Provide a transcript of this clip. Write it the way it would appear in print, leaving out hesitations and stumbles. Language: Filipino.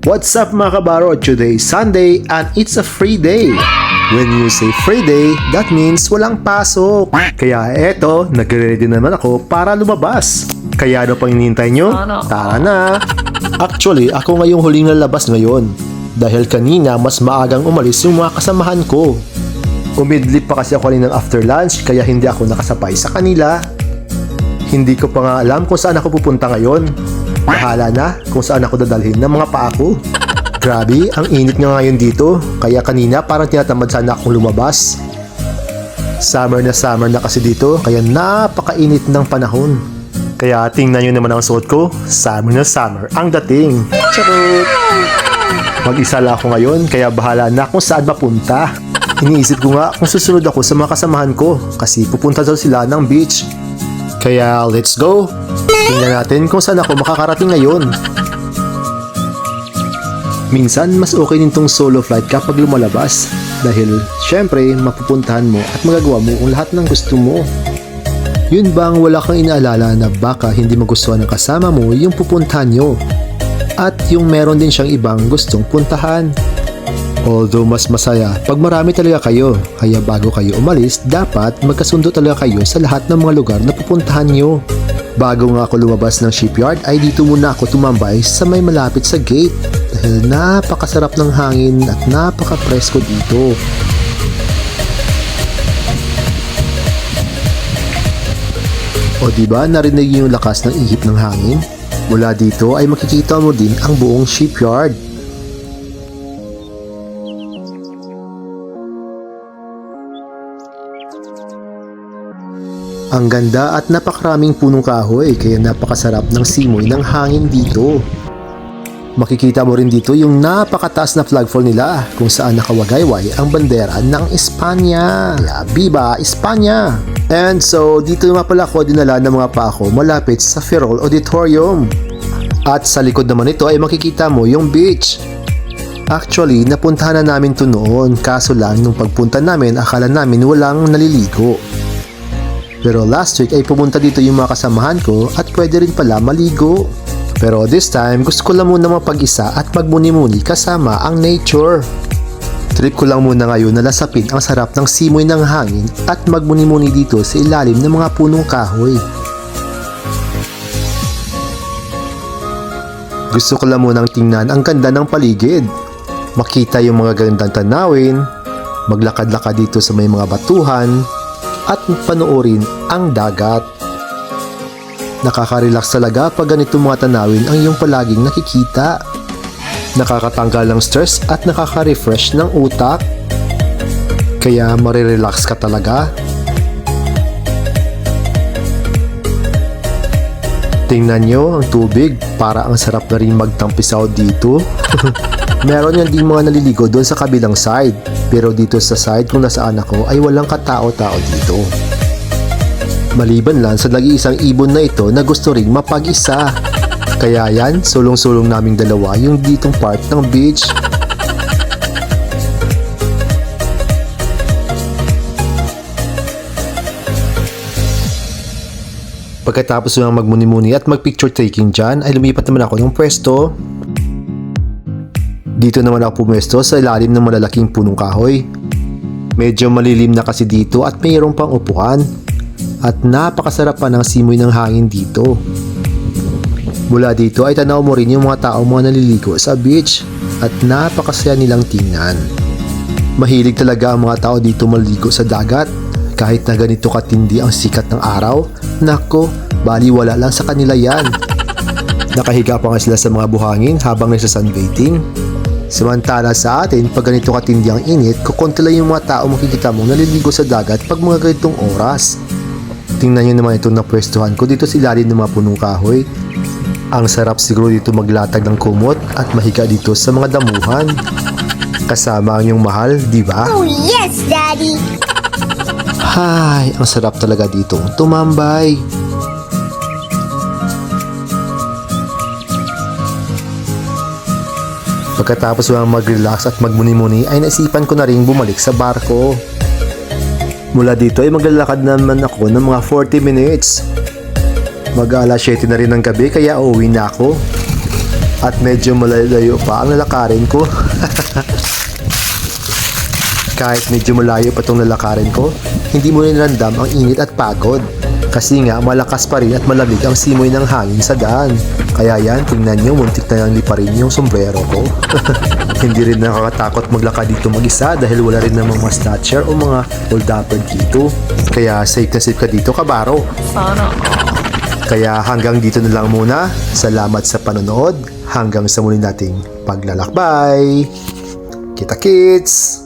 What's up mga kabaro? Today is Sunday and it's a free day. When you say free day, that means walang pasok. Kaya eto, nagre-ready naman ako para lumabas. Kaya ano pang hinihintay nyo? Tara na! Actually, ako ngayong huling lalabas ngayon. Dahil kanina mas maagang umalis yung mga kasamahan ko. Umidlip pa kasi ako rin ng after lunch kaya hindi ako nakasapay sa kanila. Hindi ko pa nga alam kung saan ako pupunta ngayon. Bahala na kung saan ako dadalhin ng mga paa ko. Grabe, ang init nga ngayon dito. Kaya kanina parang tinatamad sana akong lumabas. Summer na kasi dito, kaya napakainit ng panahon. Kaya tingnan nyo naman ang suot ko. Summer na summer ang dating. Charot! Mag-isa lang ako ngayon, kaya bahala na kung saan mapunta. Iniisip ko nga kung susunod ako sa mga kasamahan ko kasi pupunta daw sila ng beach. Kaya let's go! Tingnan natin kung saan ako makakarating ngayon. Minsan, mas okay nitong solo flight kapag lumalabas. Dahil, syempre, mapupuntahan mo at magagawa mo kung lahat ng gusto mo. Yun bang wala kang inaalala na baka hindi magustuhan ng kasama mo yung pupuntahan nyo? At yung meron din siyang ibang gustong puntahan. Although mas masaya pag marami talaga kayo. Kaya bago kayo umalis, dapat magkasundo talaga kayo sa lahat ng mga lugar na pupuntahan nyo. Bago nga ako lumabas ng shipyard ay dito muna ako tumambay sa may malapit sa gate dahil napakasarap ng hangin at napaka-presko dito. O diba narinig yung lakas ng ihip ng hangin? Mula dito ay makikita mo din ang buong shipyard. Ang ganda at napakaraming punong kahoy kaya napakasarap ng simoy ng hangin dito. Makikita mo rin dito yung napakataas na flagpole nila kung saan nakawagayway ang bandera ng Espanya. Viva Espanya! And so, dito nga pala ako dinala ng mga paa ko malapit sa Ferrol Auditorium. At sa likod naman ito ay makikita mo yung beach. Actually, napuntahan na namin to noon kaso lang nung pagpunta namin akala namin walang naliligo. Pero last week ay pumunta dito yung mga kasamahan ko at pwede rin pala maligo. Pero this time, gusto ko lang muna mapag-isa at magmuni-muni kasama ang nature. Trip ko lang muna ngayon na lasapin ang sarap ng simoy ng hangin at magmuni-muni dito sa ilalim ng mga punong kahoy. Gusto ko lang munang tingnan ang ganda ng paligid. Makita yung mga gandang tanawin, maglakad-lakad dito sa may mga batuhan, at panoorin ang dagat. Nakaka-relax talaga pag ganito mga tanawin ang iyong palaging nakikita. Nakakatanggal ng stress at nakaka-refresh ng utak. Kaya marirelax ka talaga. Tingnan nyo ang tubig, para ang sarap na rin magtampisaw dito. Meron yan din mga naliligo doon sa kabilang side. Pero dito sa side kung nasaan ako ay walang katao-tao dito. Maliban lang sa nag-iisang ibon na ito na gusto ring mapag-isa. Kaya yan, sulong-sulong naming dalawa yung ditong part ng beach. Pagkatapos ng magmuni-muni at mag-picture taking dyan ay lumipat naman ako ng pwesto. Dito naman ako pumwesto sa ilalim ng malalaking punong kahoy. Medyo malilim na kasi dito at mayroon pang upuan. At napakasarap pa ng simoy ng hangin dito. Mula dito ay tanaw mo rin yung mga tao mga naliligo sa beach at napakasaya nilang tingnan. Mahilig talaga ang mga tao dito maligo sa dagat. Kahit na ganito katindi ang sikat ng araw, nako, baliwala lang sa kanila yan. Nakahiga pa nga sila sa mga buhangin habang nagsa-sunbathing. Samantala sa atin, pag ganito katindi ang init, kukunti lang yung mga tao makikita mong naliligo sa dagat pag mga ganitong oras. Tingnan nyo naman itong napwestuhan ko dito sa ilalim ng mga punong kahoy. Ang sarap siguro dito maglatag ng kumot at mahiga dito sa mga damuhan. Kasama ang iyong mahal, di ba? Oh yes, Daddy! Hay, ang sarap talaga dito tumambay. Pagkatapos mag-relax at magmuni-muni ay naisipan ko na rin bumalik sa barko. Mula dito ay maglalakad naman ako ng mga 40 minutes. Mag-alas 7 na rin ng gabi kaya uuwi na ako. At medyo malayo pa ang lalakarin ko. Kahit medyo malayo pa itong lalakarin ko, hindi mo rin ramdam ang init at pagod. Kasi nga malakas pa rin at malamig ang simoy ng hangin sa daan. Kaya yan, tingnan nyo, muntik na lang liparin yung sombrero ko. Hindi rin nakakatakot maglakad dito mag-isa dahil wala rin namang mga snatcher o mga hold-upper dito. Kaya safe na safe ka dito, kabaro. Sana. Kaya hanggang dito na lang muna. Salamat sa panonood. Hanggang sa muli nating paglalakbay. Kita kits!